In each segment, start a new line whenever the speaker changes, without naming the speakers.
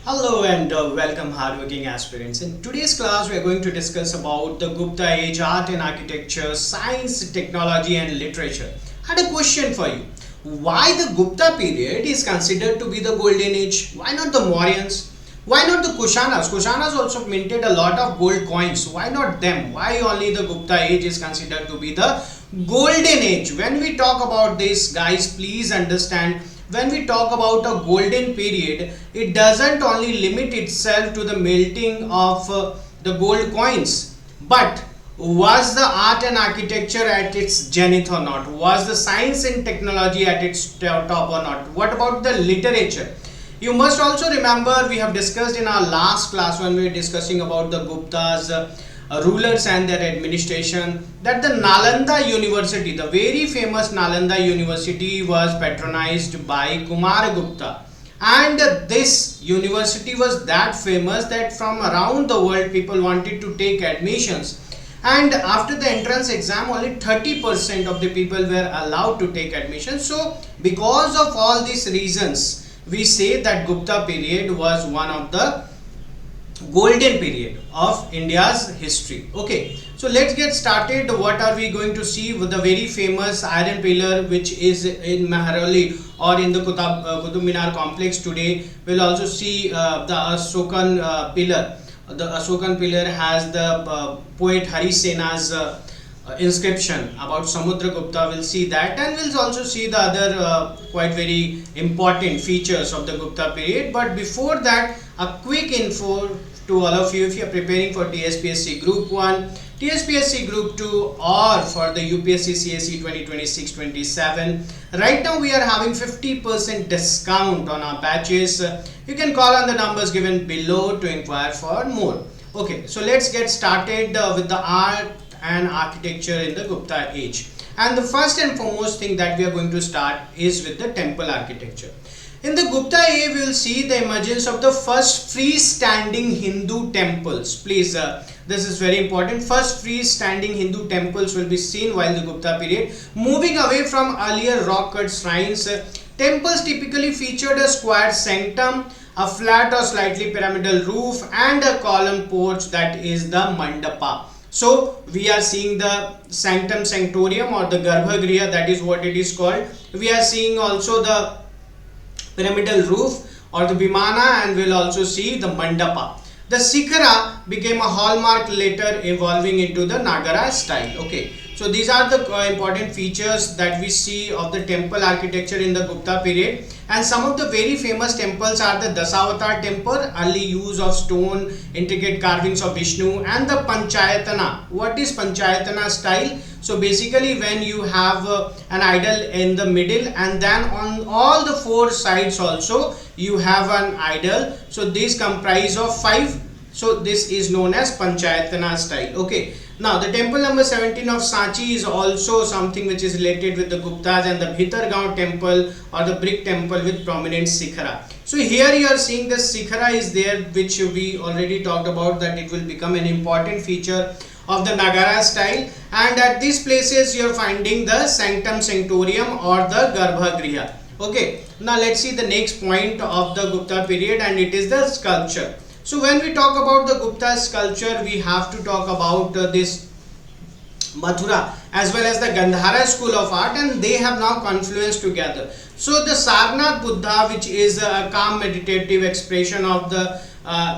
Hello and welcome hardworking aspirants. In today's class we are going to discuss about the Gupta Age, art and architecture, science, technology and literature. I had a question for you. Why the Gupta period is considered to be the golden age? Why not the Mauryans? Why not the Kushanas? Kushanas also minted a lot of gold coins. Why not them? Why only the Gupta age is considered to be the golden age? When we talk about this, guys, please understand, when we talk about a golden period, it doesn't only limit itself to the melting of the gold coins, but was the art and architecture at its zenith or not? Was the science and technology at its top or not? What about the literature? You must also remember, we have discussed in our last class when we were discussing about the Gupta's rulers and their administration, that the Nalanda University, the very famous Nalanda University, was patronized by Kumar Gupta, and this university was that famous that from around the world people wanted to take admissions, and after the entrance exam only 30% of the people were allowed to take admission. So because of all these reasons, we say that Gupta period was one of the golden period of India's history. Okay, so let's get started. What are we going to see? With the very famous iron pillar which is in Mehrauli or in the Qutub Minar complex today. We'll also see the Ashokan pillar. The Ashokan pillar has the poet Hari Sena's inscription about Samudragupta. We'll see that, and we'll also see the other quite very important features of the Gupta period. But before that, a quick info to all of you. If you are preparing for TSPSC Group 1, TSPSC Group 2 or for the UPSC CSE 2026-27, right now we are having 50% discount on our batches. You can call on the numbers given below to inquire for more. Okay, so let's get started with the art and architecture in the Gupta age. And the first and foremost thing that we are going to start is with the temple architecture. In the Gupta age, we will see the emergence of the first freestanding Hindu temples. Please, this is very important. First freestanding Hindu temples will be seen while the Gupta period. Moving away from earlier rock-cut shrines, temples typically featured a square sanctum, a flat or slightly pyramidal roof, and a column porch, that is the mandapa. So we are seeing the sanctum sanctorium or the garbhagriha, that is what it is called. We are seeing also the pyramidal roof or the vimana, and we'll also see the mandapa. The Shikara became a hallmark, later evolving into the Nagara style. Okay, so these are the important features that we see of the temple architecture in the Gupta period. And some of the very famous temples are the Dasavatar temple, early use of stone, intricate carvings of Vishnu, and the Panchayatana. What is Panchayatana style? So basically when you have an idol in the middle, and then on all the four sides also you have an idol. So these comprise of 5. So this is known as Panchayatana style. Okay. Now the temple number 17 of Sanchi is also something which is related with the Guptas, and the Bhitargaon temple or the brick temple with prominent Shikara. So here you are seeing the Shikara is there, which we already talked about, that it will become an important feature of the Nagara style. And at these places you are finding the sanctum sanctorium or the garbhagriha. Okay, now let's see the next point of the Gupta period, and it is the sculpture. So when we talk about the Gupta sculpture, we have to talk about this Mathura as well as the Gandhara school of art, and they have now confluenced together. So the Sarnath Buddha, which is a calm meditative expression of the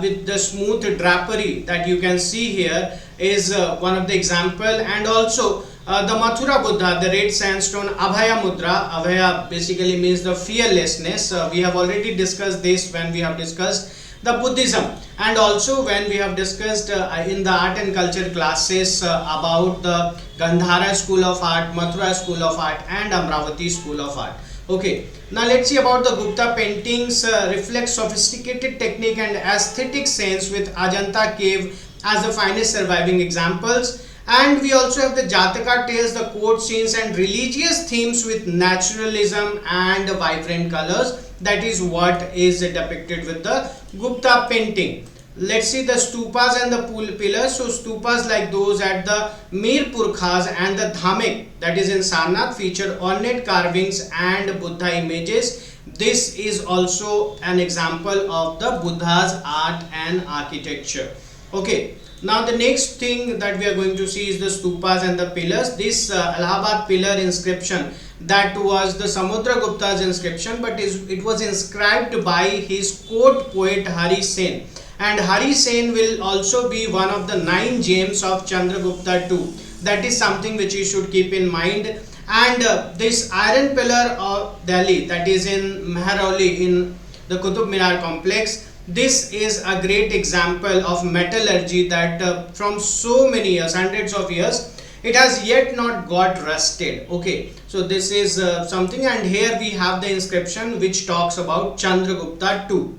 with the smooth drapery that you can see here, is one of the example. And also the Mathura Buddha, the red sandstone Abhaya Mudra. Abhaya basically means the fearlessness. We have already discussed this when we have discussed the Buddhism, and also when we have discussed in the art and culture classes about the Gandhara school of art, Mathura school of art, and Amravati school of art. Okay, now let's see about the Gupta paintings. Reflect sophisticated technique and aesthetic sense, with Ajanta cave as the finest surviving examples. And we also have the Jataka tales, the court scenes and religious themes with naturalism and vibrant colors. That is what is depicted with the Gupta painting. let's see the stupas and the pillars. So stupas like those at the Mirpur Khas and the Dhamek, that is in Sarnath, feature ornate carvings and Buddha images. This is also an example of the Buddha's art and architecture. Okay, now the next thing that we are going to see is the stupas and the pillars. This Allahabad pillar inscription, that was the Samudragupta's inscription, but it was inscribed by his court poet Hari Sen. And Hari Sen will also be one of the 9 gems of Chandragupta too. That is something which you should keep in mind. And this iron pillar of Delhi, that is in Mehrauli in the Qutub Minar complex, this is a great example of metallurgy that from so many years, hundreds of years, it has yet not got rusted. Okay, so this is something, and here we have the inscription which talks about Chandragupta too.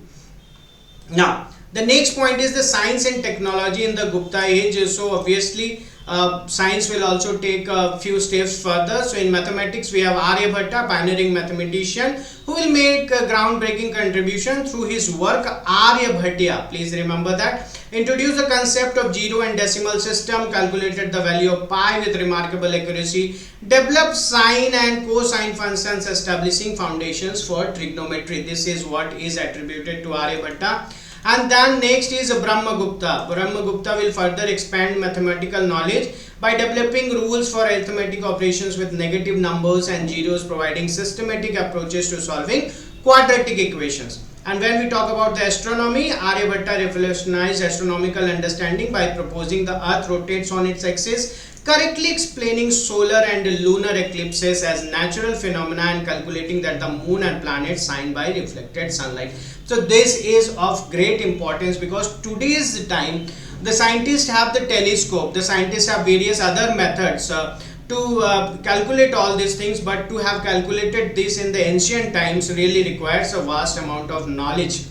Now the next point is the science and technology in the Gupta age. So obviously science will also take a few steps further. So in mathematics we have Aryabhatta, pioneering mathematician, who will make a groundbreaking contribution through his work Aryabhatya. Please remember that. Introduced the concept of zero and decimal system, calculated the value of pi with remarkable accuracy, developed sine and cosine functions, establishing foundations for trigonometry. This is what is attributed to Aryabhatta. And then next is Brahmagupta. Brahmagupta will further expand mathematical knowledge by developing rules for arithmetic operations with negative numbers and zeros, providing systematic approaches to solving quadratic equations. And when we talk about the astronomy, Aryabhatta revolutionized astronomical understanding by proposing the earth rotates on its axis, correctly explaining solar and lunar eclipses as natural phenomena and calculating that the moon and planets shine by reflected sunlight. So this is of great importance, because today's time the scientists have the telescope, the scientists have various other methods to calculate all these things, but to have calculated this in the ancient times really requires a vast amount of knowledge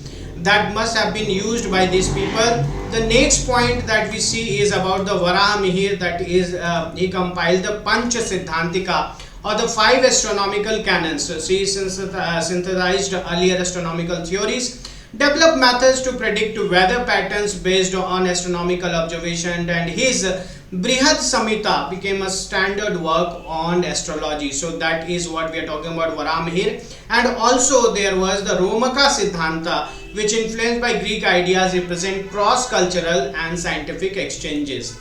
that must have been used by these people. The next point that we see is about the Varaha Mihir, that is he compiled the Pancha Siddhantika, or the 5 astronomical canons. So he synthesized earlier astronomical theories, developed methods to predict weather patterns based on astronomical observation, and his Brihad Samhita became a standard work on astrology. So that is what we are talking about, Varaha Mihir. And also there was the Romaka Siddhanta, which influenced by Greek ideas represent cross-cultural and scientific exchanges.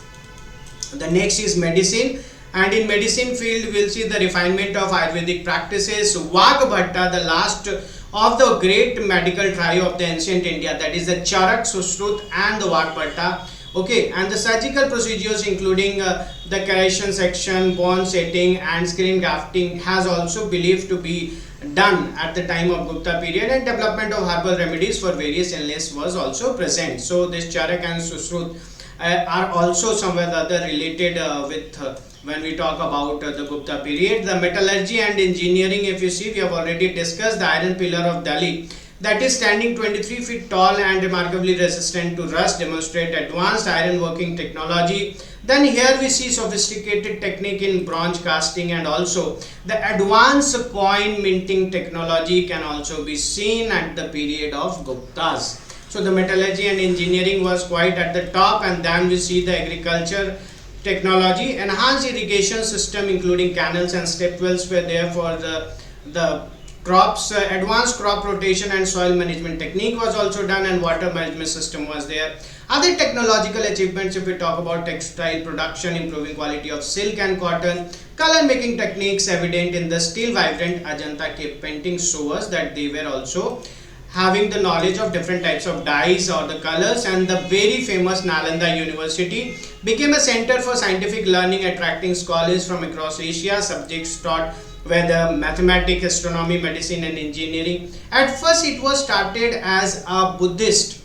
The next is medicine. And in medicine field, we'll see the refinement of Ayurvedic practices. Vagbhatta, the last of the great medical trio of the ancient India, that is the Charak, Sushrut and the Vagbhatta. Okay, and the surgical procedures including the keration section, bone setting and skin grafting has also believed to be done at the time of Gupta period, and development of herbal remedies for various illness was also present. So this Charak and Sushrut are also somewhere or other related with when we talk about the Gupta period. The metallurgy and engineering, if you see, we have already discussed the iron pillar of Delhi, that is standing 23 feet tall and remarkably resistant to rust, demonstrate advanced iron working technology. Then here we see sophisticated technique in bronze casting, and also the advanced coin minting technology can also be seen at the period of Guptas. So the metallurgy and engineering was quite at the top, and then we see the agriculture technology. Enhanced irrigation system including canals and step wells were there for the crops. Advanced crop rotation and soil management technique was also done, and water management system was there. Other technological achievements, if we talk about textile production, improving quality of silk and cotton, color making techniques evident in the still vibrant Ajanta cave painting show us that they were also having the knowledge of different types of dyes or the colors. And the very famous Nalanda University became a center for scientific learning, attracting scholars from across Asia. Subjects taught were the mathematics, astronomy, medicine and engineering. At first it was started as a Buddhist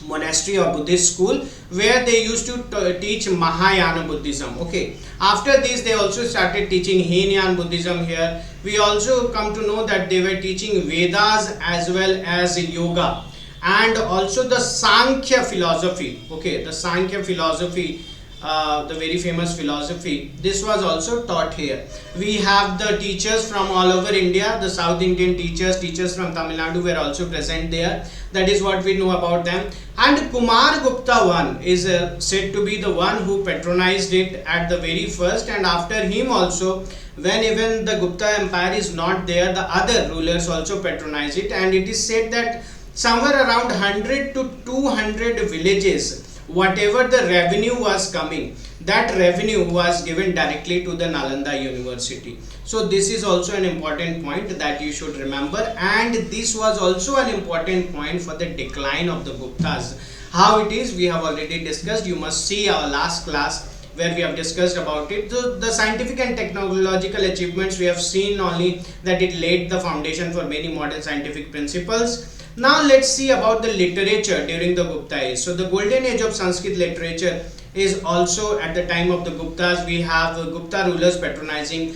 monastery or Buddhist school where they used to teach Mahayana Buddhism. Okay, after this they also started teaching Hinayan Buddhism here. We also come to know that they were teaching Vedas as well as yoga, and also the Sankhya philosophy. Okay, the Sankhya philosophy the very famous philosophy, this was also taught here. We have the teachers from all over India, the South Indian teachers from Tamil Nadu were also present there. That is what we know about them. And Kumar Gupta I is said to be the one who patronized it at the very first, and after him also, when even the Gupta Empire is not there, the other rulers also patronize it. And it is said that somewhere around 100 to 200 villages, whatever the revenue was coming, that revenue was given directly to the Nalanda University. So this is also an important point that you should remember, and this was also an important point for the decline of the Guptas. How it is, we have already discussed. You must see our last class where we have discussed about it. So the scientific and technological achievements, we have seen only that it laid the foundation for many modern scientific principles. Now let's see about the literature during the Gupta age. So the golden age of Sanskrit literature is also at the time of the Guptas. We have Gupta rulers patronizing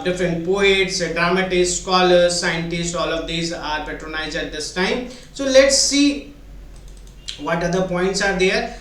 different poets, dramatists, scholars, scientists, all of these are patronized at this time. So let's see what other points are there.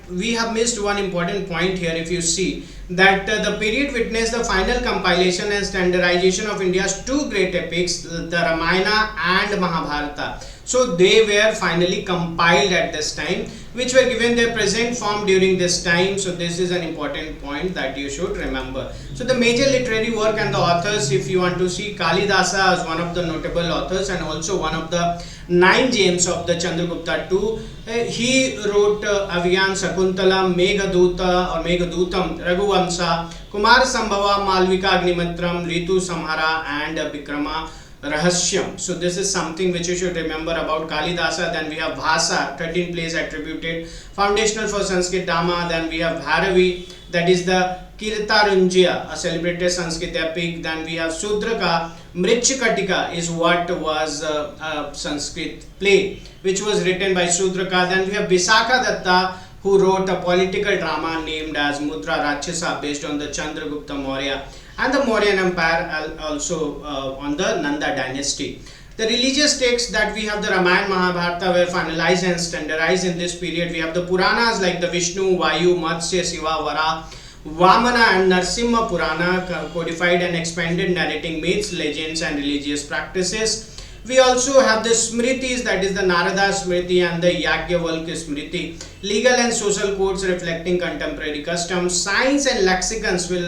We have missed one important point here. If you see that the period witnessed the final compilation and standardization of India's two great epics, the Ramayana and Mahabharata. So they were finally compiled at this time, which were given their present form during this time. So this is an important point that you should remember. So the major literary work and the authors, if you want to see, Kalidasa is one of the notable authors and also one of the 9 gems of the Chandragupta II. He wrote Avyan Sakuntala, Meghaduta or Meghadutam, Raghuvamsa, Kumar Sambhava, Malvika Agnimitram, Ritu Samhara and Vikrama Rahasyam. So this is something which you should remember about Kalidasa. Then we have Bhasa, 13 plays attributed, foundational for Sanskrit Dhamma. Then we have Bharavi, that is the Kirtarunjya, a celebrated Sanskrit epic. Then we have Sudraka, Mritchikatika is what was a Sanskrit play which was written by Sudraka. Then we have Visakha Datta, who wrote a political drama named as Mudra Rakshasa based on the Chandragupta Maurya and the Mauryan Empire, also on the Nanda dynasty. The religious texts that we have, the Ramayana, Mahabharata, were finalized and standardized in this period. We have the Puranas like the Vishnu, Vayu, Matsya, Siva, Vara, Vamana and Narsimha Purana, codified and expanded, narrating myths, legends and religious practices. We also have the Smritis, that is the Narada Smriti and the Yagyavalkya Smriti, legal and social codes reflecting contemporary customs. Science and lexicons were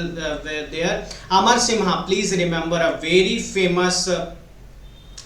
there. Amar Simha, please remember, a very famous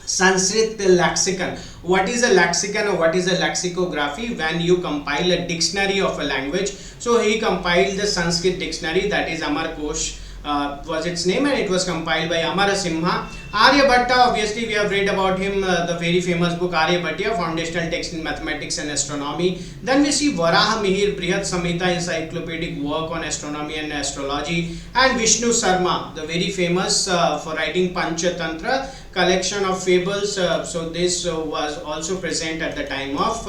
Sanskrit lexicon. What is a lexicon or what is a lexicography? When you compile a dictionary of a language. So he compiled the Sanskrit dictionary, that is Amar Kosh was its name, and it was compiled by Amara Simha. Aryabhatta, obviously we have read about him, the very famous book Aryabhatta, foundational text in mathematics and astronomy. Then we see Varaha Mihir, Brihat Samhita, encyclopedic work on astronomy and astrology, and Vishnu Sarma, the very famous for writing Panchatantra, collection of fables. So this was also present at the time of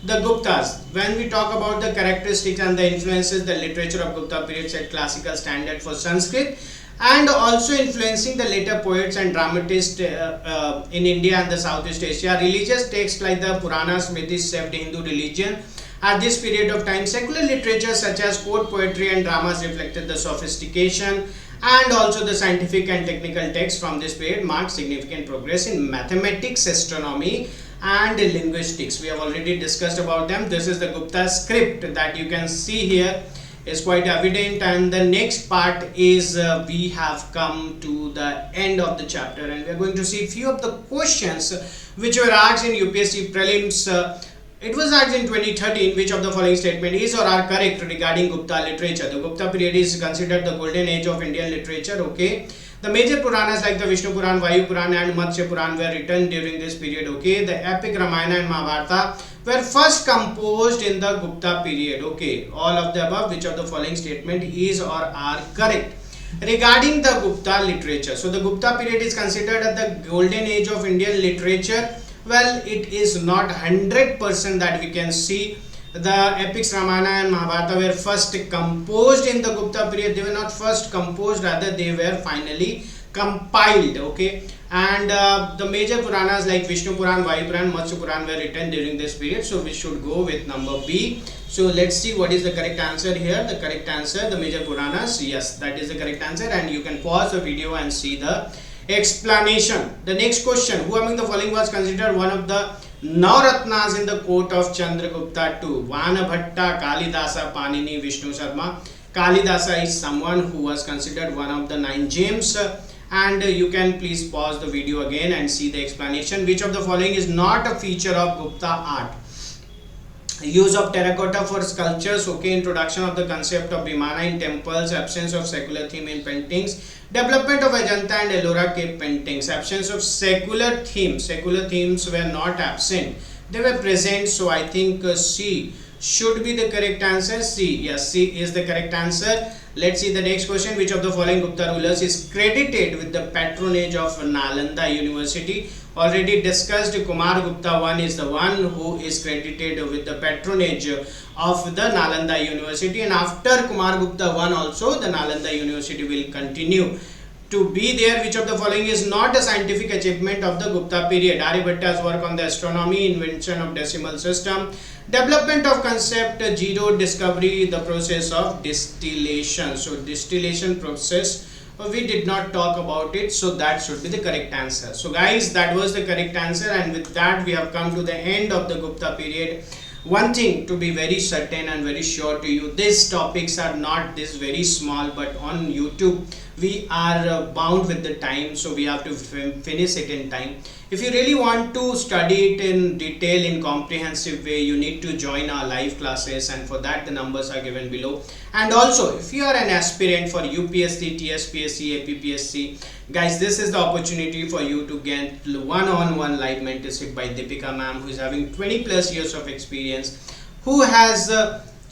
the Guptas. When we talk about the characteristics and the influences, the literature of Gupta period set classical standard for Sanskrit and also influencing the later poets and dramatists in India and the Southeast Asia. Religious texts like the Puranas, Smritis shaped Hindu religion. At this period of time, secular literature such as court poetry and dramas reflected the sophistication, and also the scientific and technical texts from this period marked significant progress in mathematics, astronomy and linguistics. We have already discussed about them. This is the Gupta script that you can see here, is quite evident, and the next part is we have come to the end of the chapter and we are going to see a few of the questions which were asked in UPSC Prelims. It was asked in 2013, which of the following statement is or are correct regarding Gupta literature. The Gupta period is considered the golden age of Indian literature. Okay. The major Puranas like the Vishnu Puran, Vayu Puran and Matsya Puran were written during this period. Okay. The epic Ramayana and Mahabharata were first composed in the Gupta period. Okay. All of the above, which of the following statement is or are correct regarding the Gupta literature. So the Gupta period is considered as the golden age of Indian literature. Well, it is not 100% that we can see. The epics Ramayana and Mahabharata were first composed in the Gupta period. They were not first composed, rather they were finally compiled. Okay, and the major Puranas like Vishnu Puran, Vayu Puran, Matsya Puran were written during this period, so we should go with number B. So let's see what is the correct answer here. The correct answer, the major Puranas, yes, that is the correct answer, and you can pause the video and see the explanation. The next question, who among the following was considered one of the Navratnas in the court of Chandragupta II? Vanabhatta, Kalidasa, Panini, Vishnu Sharma. Kalidasa is someone who was considered one of the 9 gems, and you can please pause the video again and see the explanation. Which of the following is not a feature of Gupta art? Use of terracotta for sculptures, okay, introduction of the concept of Vimana in temples, absence of secular theme in paintings, development of Ajanta and Ellora cave paintings, absence of secular themes were not absent, they were present, so I think C should be the correct answer. C, yes, C is the correct answer. Let's see the next question. Which of the following Gupta rulers is credited with the patronage of Nalanda University? Already discussed, Kumar Gupta I is the one who is credited with the patronage of the Nalanda University, and after Kumar Gupta I also the Nalanda University will continue to be there. Which of the following is not a scientific achievement of the Gupta period? Aryabhatta's work on the astronomy, invention of decimal system, development of concept zero, discovery, the process of distillation. So distillation process, we did not talk about it, so that should be the correct answer. So guys, that was the correct answer, and with that we have come to the end of the Gupta period. One thing to be very certain and very sure to you, these topics are not this very small, but on YouTube we are bound with the time, so we have to finish it in time. If you really want to study it in detail, in comprehensive way, you need to join our live classes, and for that the numbers are given below. And also, if you are an aspirant for UPSC, TSPSC, APPSC, guys, this is the opportunity for you to get one-on-one live mentorship by Deepika ma'am, who is having 20 plus years of experience, who has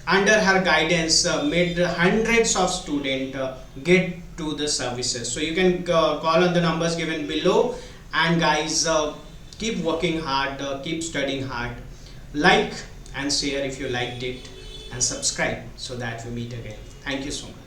under her guidance made hundreds of students get to the services. So you can call on the numbers given below, and guys, keep working hard, keep studying hard, like and share if you liked it, and subscribe so that we meet again. Thank you so much.